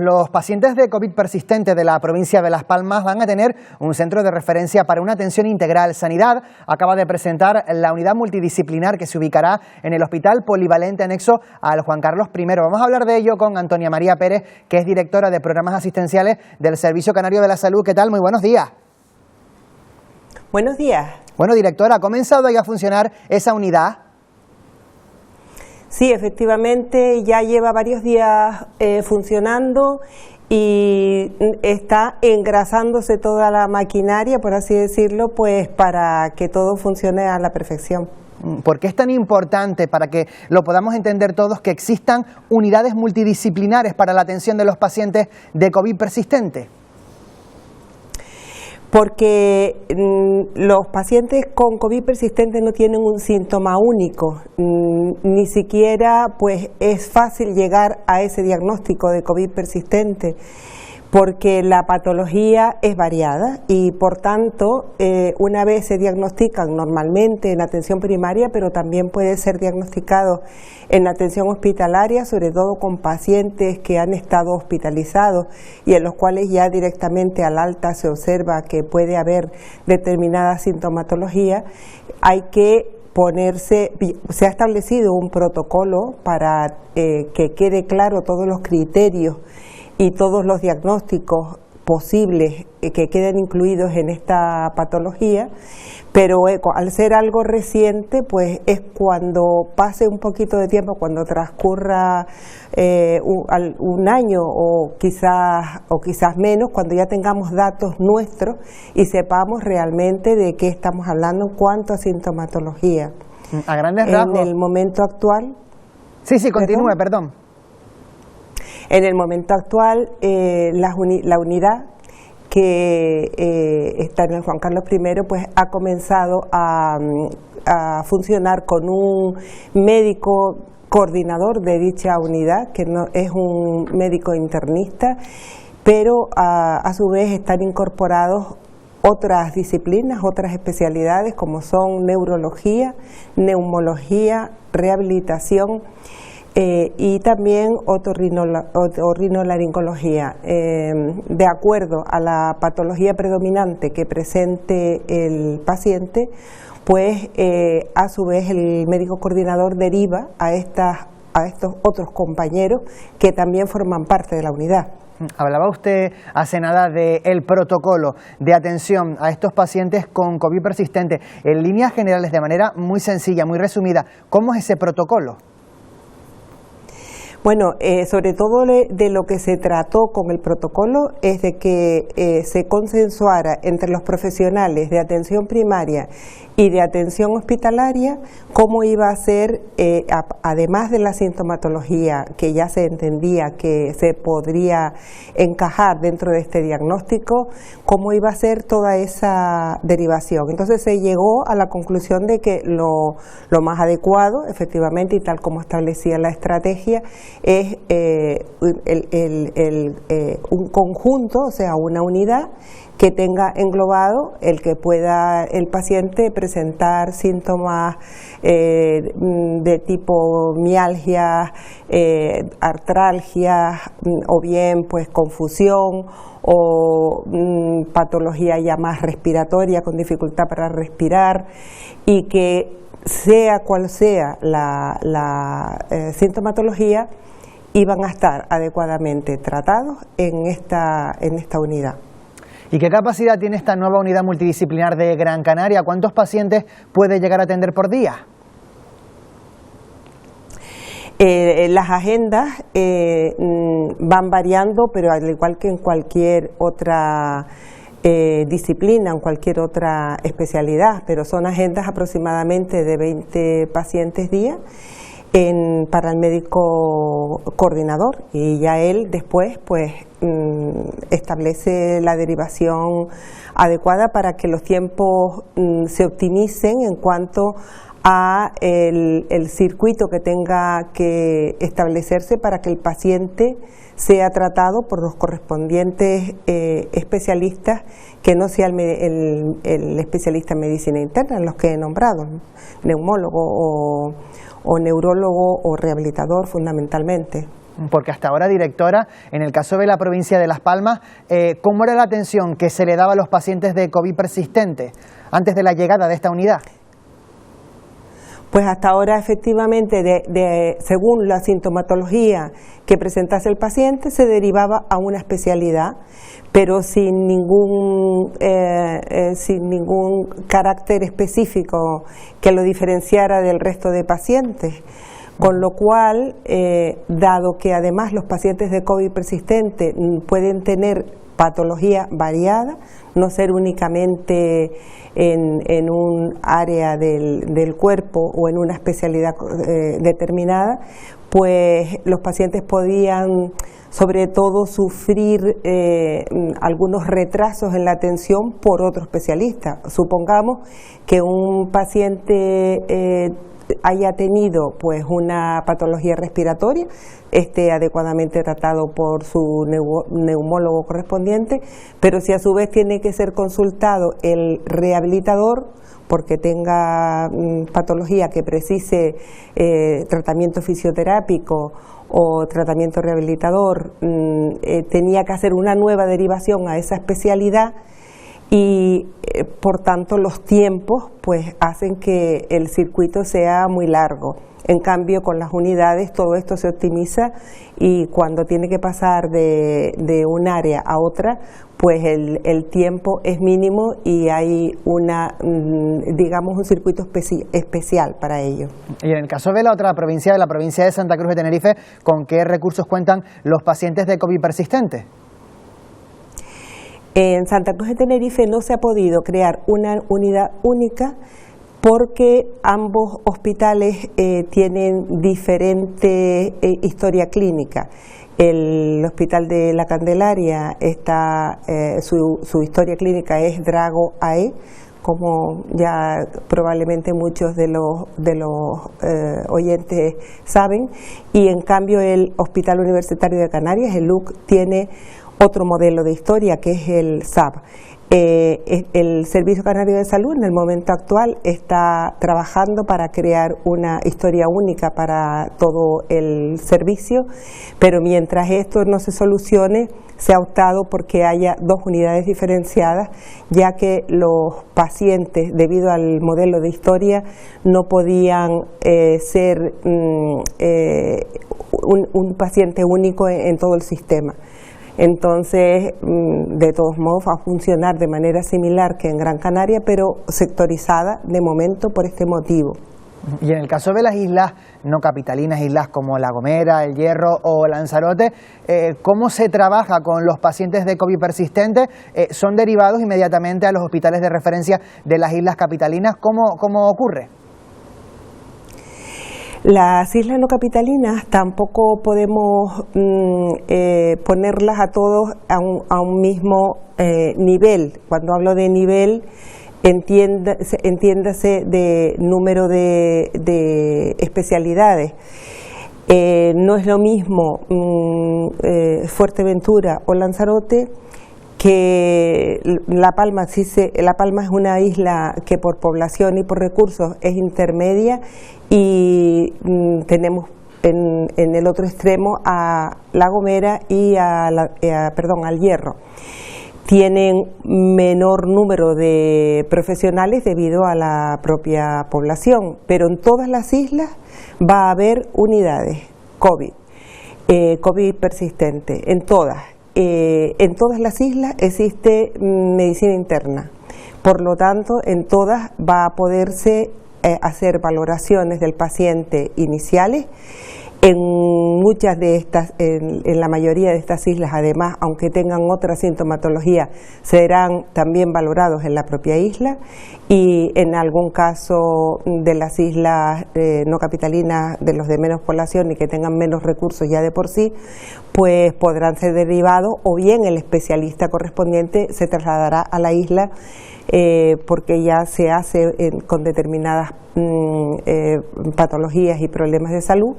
los pacientes de COVID persistente de la provincia de Las Palmas van a tener un centro de referencia para una atención integral. Sanidad acaba de presentar la unidad multidisciplinar que se ubicará en el Hospital Polivalente anexo al Juan Carlos I. Vamos a hablar de ello con Antonia María Pérez, que es directora de programas asistenciales del Servicio Canario de la Salud. ¿Qué tal? Muy buenos días. Buenos días. Bueno, directora, ¿ha comenzado ya a funcionar esa unidad? Sí, efectivamente, ya lleva varios días funcionando y está engrasándose toda la maquinaria, por así decirlo, pues para que todo funcione a la perfección. ¿Por qué es tan importante, para que lo podamos entender todos, que existan unidades multidisciplinares para la atención de los pacientes de COVID persistente? Porque los pacientes con COVID persistente no tienen un síntoma único, ni siquiera pues es fácil llegar a ese diagnóstico de COVID persistente, porque la patología es variada y por tanto una vez se diagnostican normalmente en atención primaria, pero también puede ser diagnosticado en atención hospitalaria, sobre todo con pacientes que han estado hospitalizados y en los cuales ya directamente al alta se observa que puede haber determinada sintomatología. Hay que se ha establecido un protocolo para que quede claro todos los criterios y todos los diagnósticos posibles que queden incluidos en esta patología, pero al ser algo reciente, pues es cuando pase un poquito de tiempo, cuando transcurra un año o quizás menos, cuando ya tengamos datos nuestros y sepamos realmente de qué estamos hablando en cuanto a sintomatología. A grandes rasgos. En el momento actual... Sí, continúe, perdón. En el momento actual, la unidad que está en el Juan Carlos I pues ha comenzado a funcionar con un médico coordinador de dicha unidad, que no es un médico internista, pero a su vez están incorporados otras disciplinas, otras especialidades como son neurología, neumología, rehabilitación, y también otorrinolaringología. De acuerdo a la patología predominante que presente el paciente, pues a su vez el médico coordinador deriva a estos otros compañeros que también forman parte de la unidad. Hablaba usted hace nada del protocolo de atención a estos pacientes con COVID persistente. En líneas generales, de manera muy sencilla, muy resumida, ¿cómo es ese protocolo? Bueno, sobre todo de lo que se trató con el protocolo es de que se consensuara entre los profesionales de atención primaria y de atención hospitalaria cómo iba a ser, además de la sintomatología que ya se entendía que se podría encajar dentro de este diagnóstico, cómo iba a ser toda esa derivación. Entonces se llegó a la conclusión de que lo más adecuado, efectivamente, y tal como establecía la estrategia, es un conjunto, o sea, una unidad que tenga englobado el que pueda el paciente presentar síntomas de tipo mialgia, artralgia, o bien pues confusión o patología ya más respiratoria con dificultad para respirar, y que sea cual sea la sintomatología, iban a estar adecuadamente tratados en esta unidad. ¿Y qué capacidad tiene esta nueva unidad multidisciplinar de Gran Canaria? ¿Cuántos pacientes puede llegar a atender por día? Las agendas van variando, pero al igual que en cualquier otra disciplina, en cualquier otra especialidad, pero son agendas aproximadamente de 20 pacientes día para el médico coordinador, y ya él después pues establece la derivación adecuada para que los tiempos se optimicen en cuanto a el circuito que tenga que establecerse para que el paciente sea tratado por los correspondientes especialistas, que no sea el especialista en medicina interna, los que he nombrado, neumólogo o neurólogo o rehabilitador fundamentalmente. Porque hasta ahora, directora, en el caso de la provincia de Las Palmas, ¿cómo era la atención que se le daba a los pacientes de COVID persistente antes de la llegada de esta unidad? Pues hasta ahora, efectivamente, según la sintomatología que presentase el paciente, se derivaba a una especialidad, pero sin ningún carácter específico que lo diferenciara del resto de pacientes. Con lo cual, dado que además los pacientes de COVID persistente pueden tener patología variada, no ser únicamente en un área del cuerpo o en una especialidad determinada, pues los pacientes podían sobre todo sufrir algunos retrasos en la atención por otro especialista. Supongamos que un paciente haya tenido pues una patología respiratoria, esté adecuadamente tratado por su neumólogo correspondiente, pero si a su vez tiene que ser consultado el rehabilitador porque tenga patología que precise tratamiento fisioterápico o tratamiento rehabilitador, tenía que hacer una nueva derivación a esa especialidad y por tanto los tiempos pues hacen que el circuito sea muy largo. En cambio, con las unidades todo esto se optimiza y cuando tiene que pasar de un área a otra, pues el tiempo es mínimo y hay digamos un circuito especial para ello. Y en el caso de la otra provincia, de la provincia de Santa Cruz de Tenerife, ¿con qué recursos cuentan los pacientes de COVID persistente? En Santa Cruz de Tenerife no se ha podido crear una unidad única porque ambos hospitales tienen diferente historia clínica. El Hospital de la Candelaria su historia clínica es Drago AE, como ya probablemente muchos de los oyentes saben, y en cambio el Hospital Universitario de Canarias, el UC, tiene otro modelo de historia que es el SAB. El Servicio Canario de Salud en el momento actual está trabajando para crear una historia única para todo el servicio, pero mientras esto no se solucione, se ha optado porque haya dos unidades diferenciadas, ya que los pacientes, debido al modelo de historia, no podían ser un paciente único en todo el sistema. Entonces, de todos modos, va a funcionar de manera similar que en Gran Canaria, pero sectorizada de momento por este motivo. Y en el caso de las islas no capitalinas, islas como La Gomera, El Hierro o Lanzarote, ¿cómo se trabaja con los pacientes de COVID persistente? ¿Son derivados inmediatamente a los hospitales de referencia de las islas capitalinas? ¿Cómo ocurre? Las islas no capitalinas tampoco podemos ponerlas a todos a un mismo nivel. Cuando hablo de nivel, entiéndase de número de especialidades. No es lo mismo Fuerteventura o Lanzarote que La Palma. La Palma es una isla que por población y por recursos es intermedia y tenemos en el otro extremo a La Gomera y al Hierro. Tienen menor número de profesionales debido a la propia población, pero en todas las islas va a haber unidades COVID persistente, en todas. En todas las islas existe medicina interna, por lo tanto en todas va a poderse hacer valoraciones del paciente iniciales. En muchas de estas, en la mayoría de estas islas, además, aunque tengan otra sintomatología, serán también valorados en la propia isla, y en algún caso de las islas no capitalinas, de los de menos población y que tengan menos recursos ya de por sí, pues podrán ser derivados, o bien el especialista correspondiente se trasladará a la isla porque ya se hace con determinadas patologías y problemas de salud,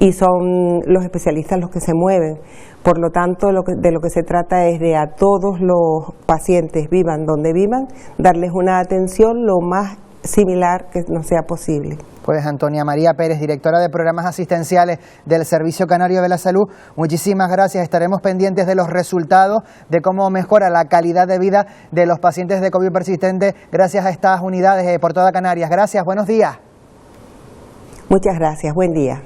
y son los especialistas los que se mueven. Por lo tanto, de lo que se trata es de a todos los pacientes, vivan donde vivan, darles una atención lo más similar que no sea posible. Pues Antonia María Pérez, directora de Programas Asistenciales del Servicio Canario de la Salud, muchísimas gracias. Estaremos pendientes de los resultados, de cómo mejora la calidad de vida de los pacientes de COVID persistente gracias a estas unidades por toda Canarias. Gracias, buenos días. Muchas gracias, buen día.